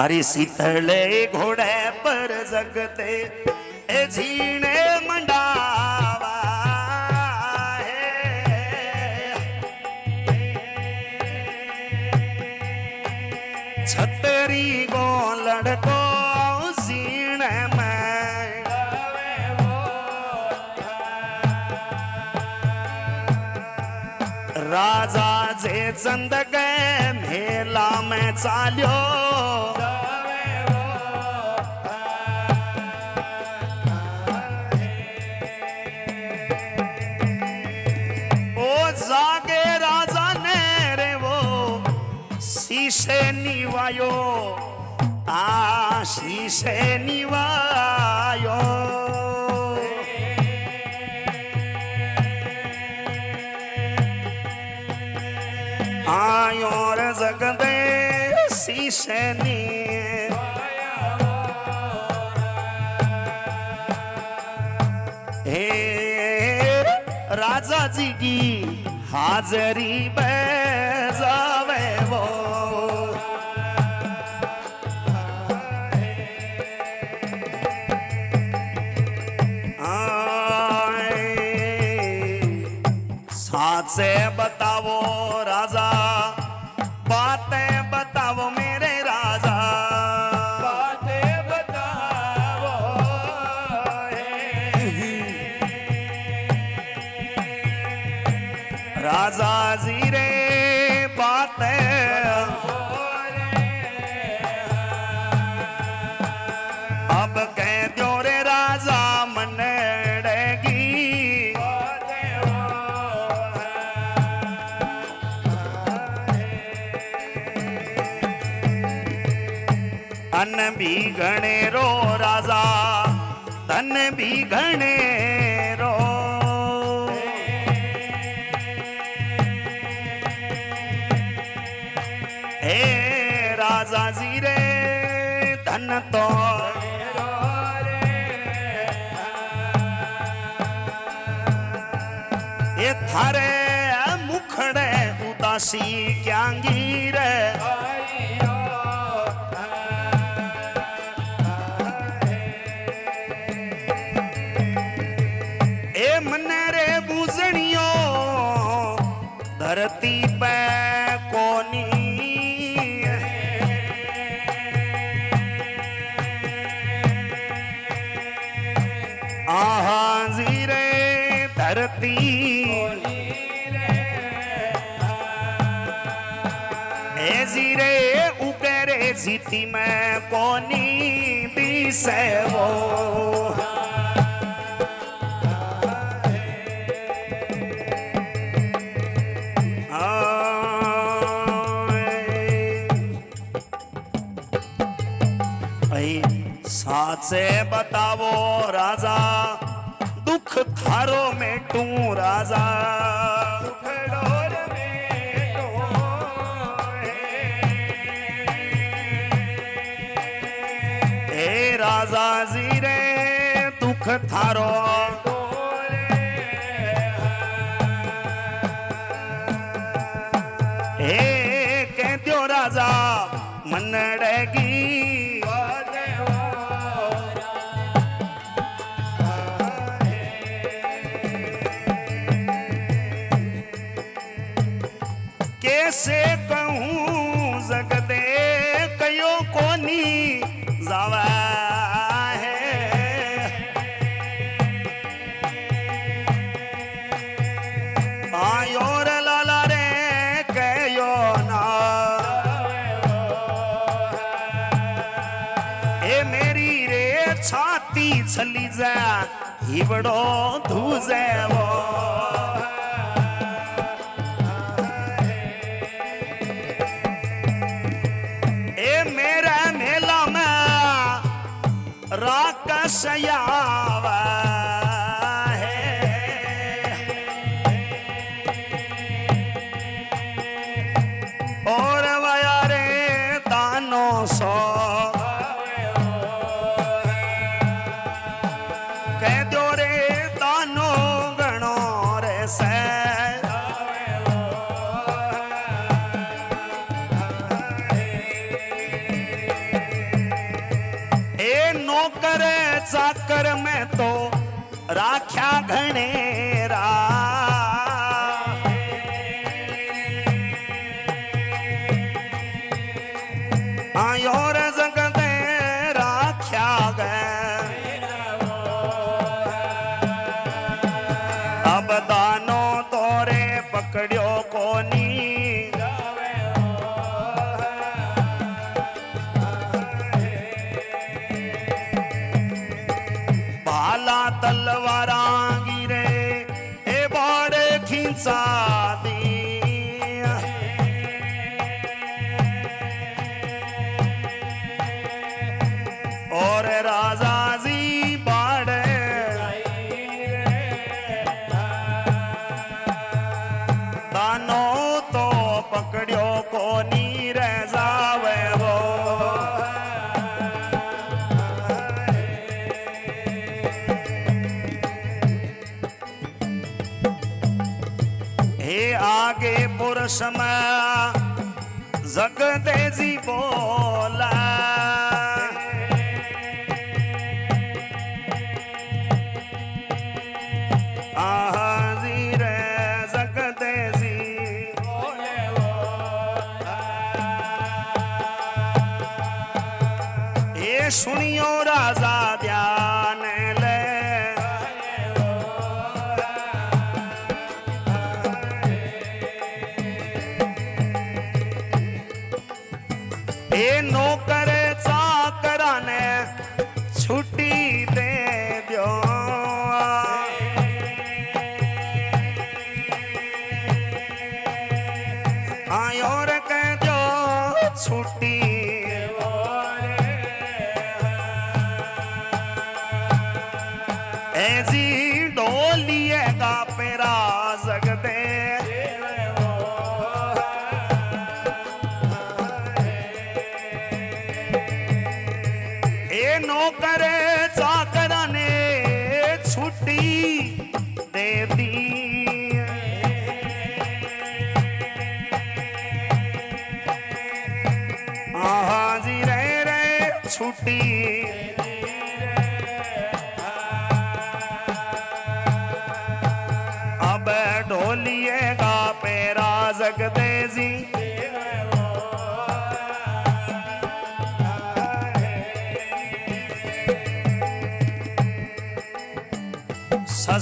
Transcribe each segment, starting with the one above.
अरे शीतले घोड़े पर जगते ए झीणे मंडावा है। छतरी को लड़को झीणे में राजा जे चंद गए मेला में चाल्यो जागे राजा ने रे वो शीशे निवायो शीशे निवायो आयो रे जगदे शीशे नी हे राजा जी की हाजरी बजावे वो साथ से बताओ राजा बातें बताओ मेरे राजा बातें बताओ राजा जी रे बातें अब कह दो रे राजा मनड़ेगी अन भी घणे रो राजा तन भी घणे रो हे राजा जी रे धन तो ये थारे मुखड़े उदासी क्यांगी रे ए मने रे बूजनियो धरती पे कोनी आहा जी रे धरती ए जी रे उगरे जीती में कोनी भी से वो साथ से बताओ राजा दुख थारो में तू राजा दुख डोर में ए राजा जी रे दुख थारो ए कह दो राजा मनड़ेगी कैसे कहूँ जगदे कयो कोनी जावा है आयो रे लाला रे कयो ना ए मेरी रे छाती छली जा हिबड़ो धूजे वो राकसयावा है और वया रे दानो सो कह दो रे दानो गणो रे से नौकर चाकर में तो राख्या घनेरा आयोर जगते राख्या गए अब दानो तोरे पकड़ियो कोनी भाला तलवारा गिरे ए बाड़े खींचा दी और राजा जी बाड़े दानो तो पकड़ियो को नीर जावे वो हे आगे पुरुष में जगते जी बोला हाजिर जगते जी ये सुनियो राजा ध्यान ले ये नौकर चाकरा ने छुट्टी दे दो और कह दो छुट्टी ऐसी डोलिएगा पेरा जगते ए नौकर चाकर ने छुट्टी दे दी हाजी रे छुट्टी अब ढोलिएगा पेरा जगते जी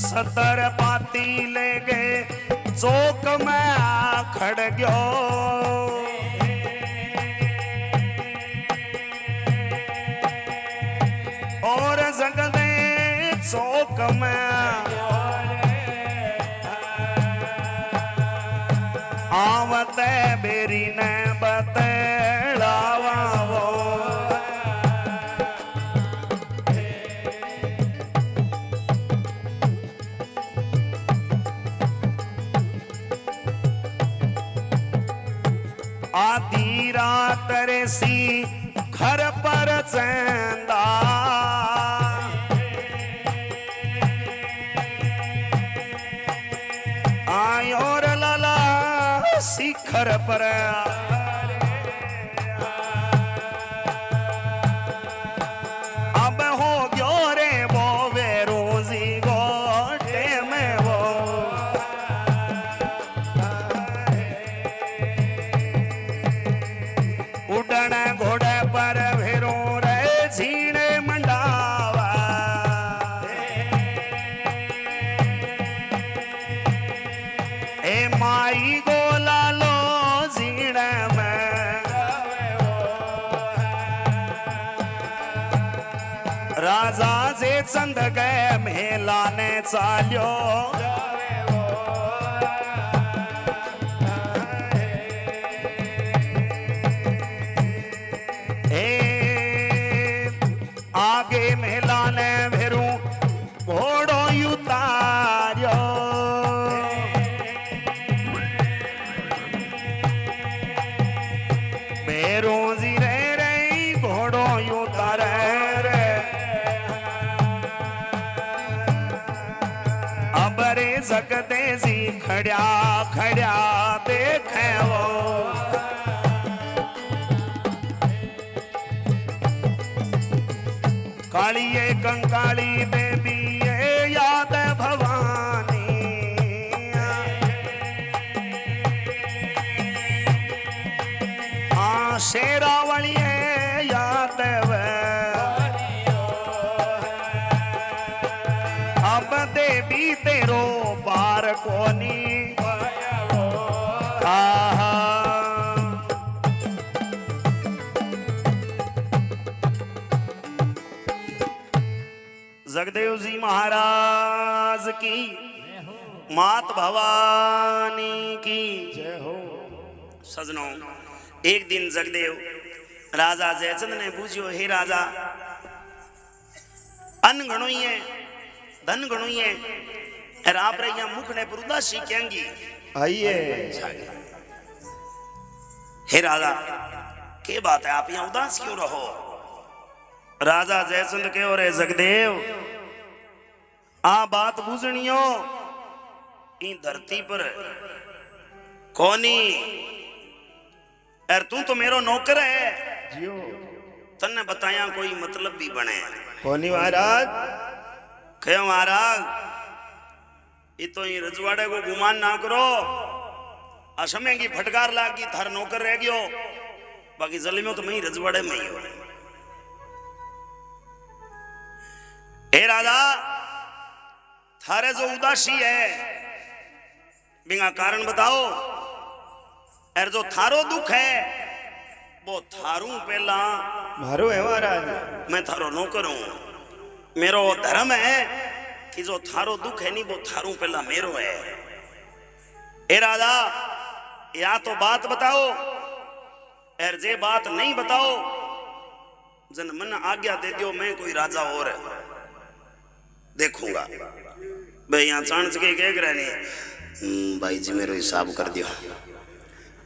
सतर पाती ले गए चौक में खड़ गयो और जगदे चौक में आवते बेरी ने बतलावा वो आधी रात रेसी घर पर चंदा आयोर लाला शिखर पर अब हो गयो रे वो वे रोजी गोटे में वो उड़न घोड़े पर भेरो रे झीणे मंडावा ए माई गोला लो झीणे में राजा जे चंद गए मेला ने चाल्यो आगे मेला ने भेरू घोड़ो उतार्यो भेरू जी रे घोड़ो उतारे रे अब रे जगते जी खड़ा खड़ा देखे वो काली ये कंकाली देवी ये याद भवानी हाँ शेरावली है याद अब देवी तेरो पार कोनी जगदेव जी महाराज की मात भवानी की जय हो। सजनों एक दिन जगदेव राजा जयचंद ने पूछो हे राजा अन्न घणो ही है धन घणो ही है और आप रे यहाँ मुख ने पर उदासी क्यांगी आइए हे राजा के बात है आप यहाँ उदास क्यों रहो। राजा जयचंद के और जगदेव आ बात बुझनियो इन धरती पर कोनी और तू तो मेरो नौकर है जियो तन्ने बताया कोई मतलब भी बने कोनी महाराज कहो महाराज ये तो ये रजवाड़े को गुमान ना करो असमय की फटकार लागी थार नौकर रह गयो बाकी जल में तो मैं रजवाड़े में ही हो। हे राजा थारे जो उदासी है बिना कारण बताओ और जो थारो दुख है वो थारू पहला मारो है महाराज मैं थारो नौकर हूं मेरो धर्म है कि जो थारो दुख है नहीं वो थारू पहला मेरो है। हे राजा या तो बात बताओ और जे बात नहीं बताओ जन मन आज्ञा दे दियो मैं कोई राजा और देखूंगा भाई यहाँ चांस के कह रहे नहीं भाई जी मेरो हिसाब कर दियो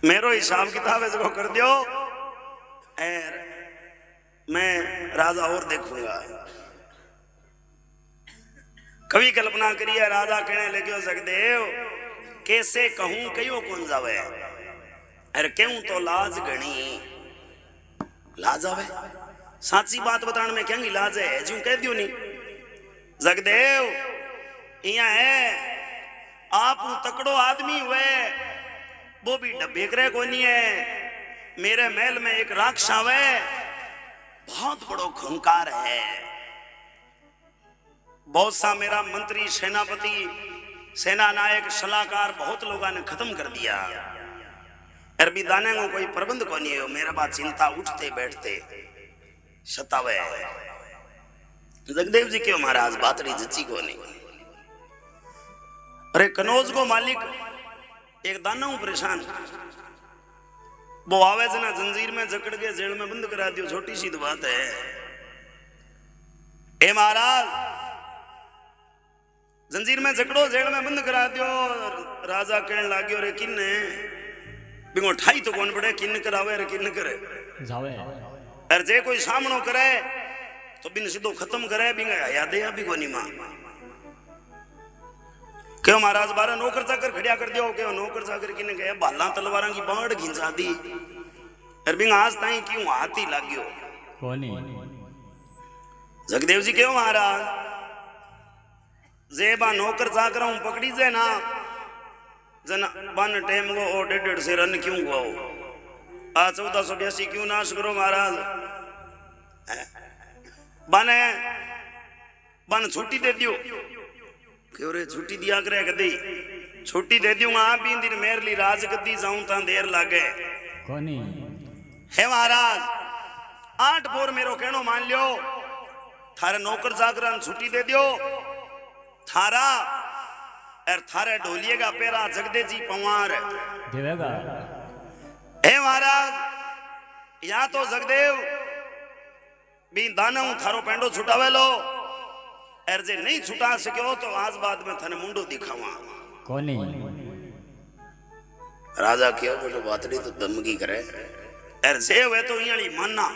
मेरो हिसाब किताब इसको कर दियो और मैं राजा और देखूंगा। कभी कल्पना करिए राजा कहने लगे जगदेव कैसे कहूं कयो कौन जावे अरे क्यों तो लाज गणी लाज आवे साची बात बताने में क्या लाज है जो कह दियो नहीं जगदेव इया है आप तकड़ो आदमी हुए वो भी डब्बे करे कोनी है मेरे महल में एक राक्षस आवे बहुत बड़ो खंकार है बहुत सा मेरा मंत्री सेनापति सेना नायक सलाहकार बहुत लोगों ने खत्म कर दिया अरबी दाने को कोई प्रबंध को नहीं है मेरे पास चिंता उठते बैठते सतावे जगदेव जी क्यों महाराज बात रही जची को नहीं। अरे कनौज को मालिक एक दाना परेशान वो आवे जना जंजीर में जकड़ के जेल में बंद करा दियो छोटी सी बात है। ए महाराज जंजीर में जकड़ो जेल में बंद करा दियो राजा कहने लागियो रे किन बिगो ठाई तो कौन पड़े किन करावे रे किन करे जावे अरे जे कोई सामनो करे तो बिन सीधो खत्म करे बिंगा याद है अभी कोनी मां क्यों महाराज बारा नौकर चाकर खड़िया कर दियो क्यों नौकर चाकर किने गए बाला तलवारा की बाढ़ घिंचा दी अरे बिंगा आज ताई क्यों हाथी लाग्यो कोनी जगदेव जी क्यों महाराज जे बा नौकर चाकर हूं पकड़ी जे ना जन बन टेम गो ओ 1.5 से रन क्यों गो आ 1482 क्यों नाश करो महाराज बने बन छुट्टी दे दियो क्यों रे छुट्टी दिया करे कदी छुट्टी दे दूंगा आप भी दिन मेरे लिए राज गद्दी जाऊं ता देर लागे कोनी हे महाराज 8 बोर मेरो कहनो मान लियो थारे नौकर जागरण छुट्टी दे दियो थारा और थारे ढोलिएगा पेरा जगदे जी पवार देवेगा। हे महाराज या तो जगदेव भी दाना थारो पेंडो छुटावे लो और जे नहीं छुटा सको तो आज बाद में थाने मुंडो दिखावा कोनी राजा क्यों बोलो बातड़ी तो दमगी करे और जे वे तो यही मानना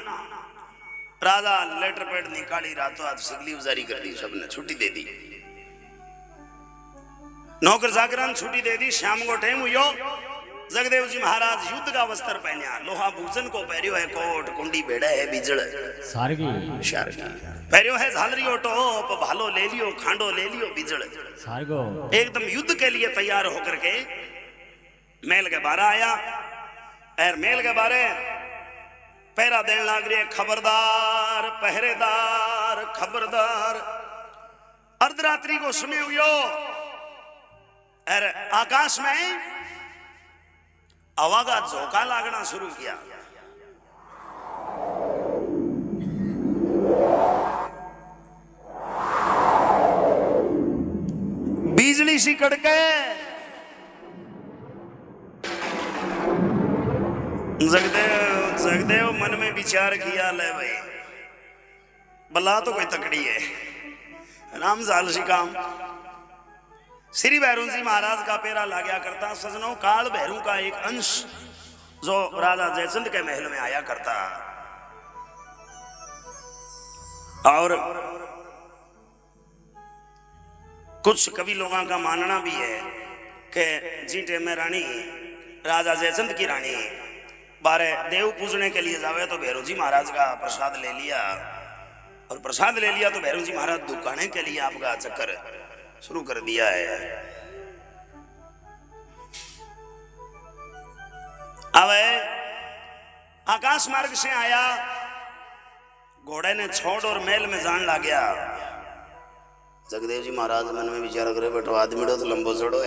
राजा लेटर पैड निकाली रातों आज सिगली जारी कर दी सबने छुट्टी दे दी नौकर जागरण छुट्टी दे दी शाम को टाइम हुई जगदेव जी महाराज युद्ध का वस्त्र पहनिया, लोहा भूषण को पहरियो है, कोट कुंडी बेड़ा है बीजड़ सारगी शारगी पहरियो है, झालरियो टोप भालो ले लियो, खांडो ले लियो बीजड़ सारगो। एकदम युद्ध के लिए तैयार होकर के मेल के बारह आया। और मेल के बारे पहरा देने लग रही है, खबरदार पहरेदार खबरदार। अर्धरात्रि को समय हुई और आकाश में हवा का झोंका लागना शुरू किया। बिजली सी कड़के। जगदेव मन में विचार किया, ले भाई बला तो कोई तकड़ी है, राम जाल सी काम। श्री भैरू जी महाराज का पेरा लागया करता। सजनों, काल भैरू का एक अंश जो राजा जयचंद के महल में आया करता, और कुछ कवि लोगों का मानना भी है कि जीटे में रानी राजा जयचंद की रानी बारे देव पूजने के लिए जावे तो भैरू जी महाराज का प्रसाद ले लिया, और प्रसाद ले लिया तो भैरू जी महाराज दुकाने के लिए आपका चक्कर शुरू कर दिया है। अब आकाश मार्ग से आया, घोड़े ने छोड़ और मेल में जान ला गया। जगदेव जी महाराज मन में विचार करे, बेटो आदमी तो लंबो चढ़ो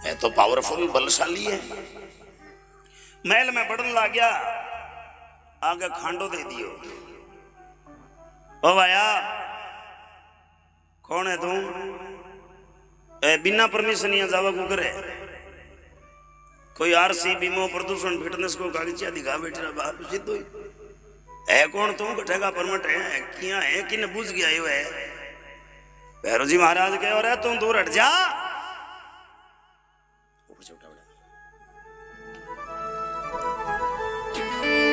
है तो पावरफुल बलशाली है। महल में बढ़न ला गया, आगे खांडो दे दियो। ओ भाया, कौन है तू? बिना परमिशन यहाँ जावा को करे? कोई आरसी बीमो प्रदूषण फिटनेस को कागजिया दिखा बैठे रहा बाहर सिद्धो है। कौन तू? बैठेगा परमट है किया है कि न बुझ गया यो है। भैरू जी महाराज कह और है, तुम दूर हट जा।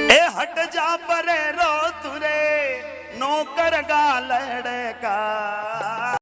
ए हट जा परे रो तुरे नौकर का लड़का।